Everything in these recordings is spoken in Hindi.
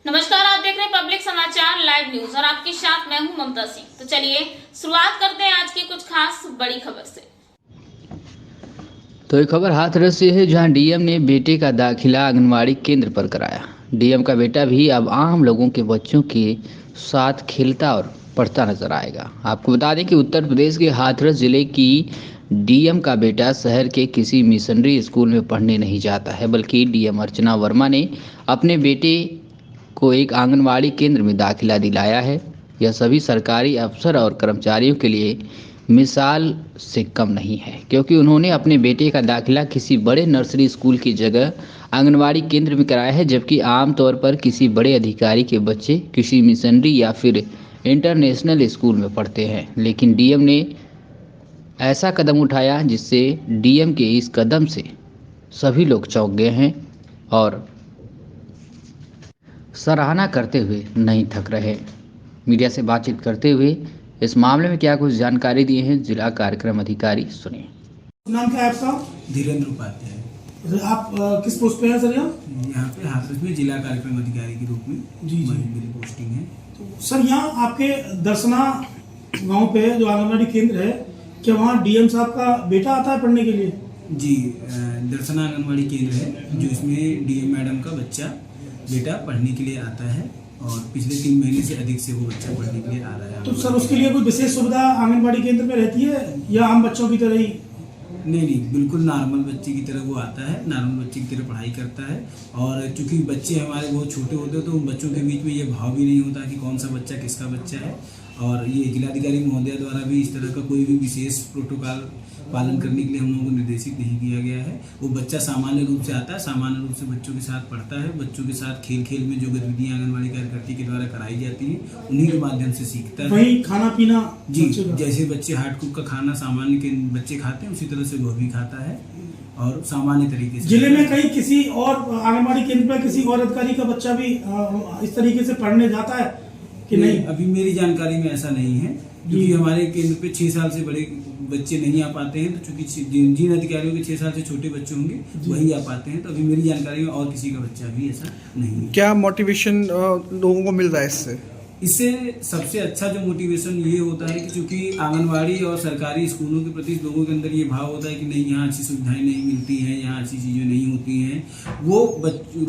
नमस्कार, आप देख रहे हैं पब्लिक समाचार लाइव न्यूज और आपके साथ मैं हूं ममता सिंह। तो चलिए शुरुआत करते हैं आज की कुछ खास बड़ी खबर से। तो एक खबर हाथरस से है, जहां डीएम ने बेटे का दाखिला आंगनवाड़ी केंद्र पर कराया। डीएम का बेटा भी अब आम लोगों के बच्चों के साथ खेलता और पढ़ता नजर आएगा। आपको बता दें कि उत्तर प्रदेश के हाथरस जिले की डीएम का बेटा शहर के किसी मिशनरी स्कूल में पढ़ने नहीं जाता है, बल्कि डीएम अर्चना वर्मा ने अपने बेटे को एक आंगनवाड़ी केंद्र में दाखिला दिलाया है। यह सभी सरकारी अफसर और कर्मचारियों के लिए मिसाल से कम नहीं है, क्योंकि उन्होंने अपने बेटे का दाखिला किसी बड़े नर्सरी स्कूल की जगह आंगनवाड़ी केंद्र में कराया है, जबकि आमतौर पर किसी बड़े अधिकारी के बच्चे किसी मिशनरी या फिर इंटरनेशनल स्कूल में पढ़ते हैं। लेकिन डीएम ने ऐसा कदम उठाया जिससे डीएम के इस कदम से सभी लोग चौंक गए हैं और सराहना करते हुए नहीं थक रहे। मीडिया से बातचीत करते हुए इस मामले में क्या कुछ जानकारी दी है जिला कार्यक्रम अधिकारी, सुनिए। नाम क्या है आपका? धीरेन्द्र उपाध्याय। आप किस पोस्ट पे हैं सर? यहाँ पे हाथरस में जिला कार्यक्रम अधिकारी के रूप में जी मेरी पोस्टिंग है। तो सर यहाँ आपके दर्शना गांव पे जो आंगनबाड़ी केंद्र है, क्या वहाँ डीएम साहब का बेटा आता है पढ़ने के लिए? जी, दर्शना आंगनबाड़ी केंद्र है जो इसमें डीएम मैडम का बेटा पढ़ने के लिए आता है और पिछले 3 महीने से अधिक से वो बच्चा पढ़ने के लिए आ रहा है। तो सर उसके लिए कोई विशेष सुविधा आंगनबाड़ी केंद्र में रहती है या आम बच्चों की तरह ही? नहीं, बिल्कुल नॉर्मल बच्चे की तरह वो आता है, नॉर्मल बच्चे की तरह पढ़ाई करता है। और चूंकि बच्चे हमारे बहुत छोटे होते हैं तो उन बच्चों के बीच में ये भाव भी नहीं होता कि कौन सा बच्चा किसका बच्चा है। और ये जिलाधिकारी महोदय द्वारा भी इस तरह का कोई भी विशेष प्रोटोकॉल पालन करने के लिए हम लोगों को निर्देशित नहीं किया गया है। वो बच्चा सामान्य रूप से आता है, सामान्य रूप से बच्चों के साथ पढ़ता है, बच्चों के साथ खेल में जो गतिविधियां आंगनबाड़ी कार्यकर्ती के द्वारा कराई जाती हैं उन्हीं के माध्यम से सीखता है। वही खाना पीना जी, जैसे बच्चे हार्ड कुक का खाना सामान्य के बच्चे खाते हैं उसी तरह से वो भी खाता है और सामान्य तरीके से। जिले में कहीं किसी और आंगनबाड़ी केंद्र पर किसी और अधिकारी का बच्चा भी इस तरीके से पढ़ने जाता है कि नहीं? अभी मेरी जानकारी में ऐसा नहीं है, क्योंकि हमारे केंद्र पे 6 साल से बड़े बच्चे नहीं आ पाते हैं। तो चूंकि जिन अधिकारियों के 6 साल से छोटे बच्चे होंगे वही आ पाते हैं, तो अभी मेरी जानकारी में और किसी का बच्चा भी ऐसा नहीं है। क्या मोटिवेशन लोगों को मिल रहा है इससे सबसे अच्छा जो मोटिवेशन ये होता है कि चूंकि आंगनवाड़ी और सरकारी स्कूलों के प्रति लोगों के अंदर ये भाव होता है कि नहीं, यहाँ अच्छी सुविधाएं नहीं मिलती हैं, यहाँ अच्छी चीज़ें नहीं होती हैं, वो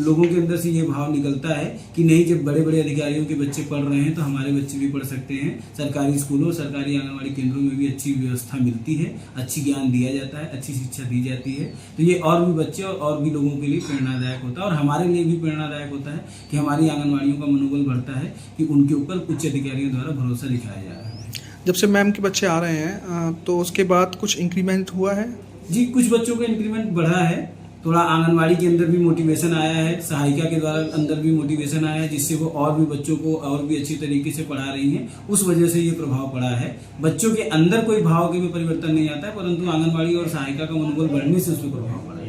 लोगों के अंदर से ये भाव निकलता है कि नहीं, जब बड़े बड़े अधिकारियों के बच्चे पढ़ रहे हैं तो हमारे बच्चे भी पढ़ सकते हैं। सरकारी स्कूलों, सरकारी आंगनवाड़ी केंद्रों में भी अच्छी व्यवस्था मिलती है, अच्छी ज्ञान दिया जाता है, अच्छी शिक्षा दी जाती है। तो ये और भी बच्चे और भी लोगों के लिए प्रेरणादायक होता है और हमारे लिए भी प्रेरणादायक होता है कि हमारी आंगनवाड़ियों का मनोबल बढ़ता है कि उनके ऊपर उच्च अधिकारियों द्वारा भरोसा दिखाया जा रहा है। जब से मैम के बच्चे आ रहे हैं तो उसके बाद कुछ इंक्रीमेंट हुआ है? जी, कुछ बच्चों का इंक्रीमेंट बढ़ा है, थोड़ा आंगनवाड़ी के अंदर भी मोटिवेशन आया है, सहायिका के द्वारा अंदर भी मोटिवेशन आया है, जिससे वो और भी बच्चों को और भी अच्छी तरीके से पढ़ा रही हैं। उस वजह से ये प्रभाव पड़ा है। बच्चों के अंदर कोई भाव के भी परिवर्तन नहीं आता है, परंतु आंगनवाड़ी और सहायिका का मनोबल बढ़ने से उसमें प्रभाव पड़ा है।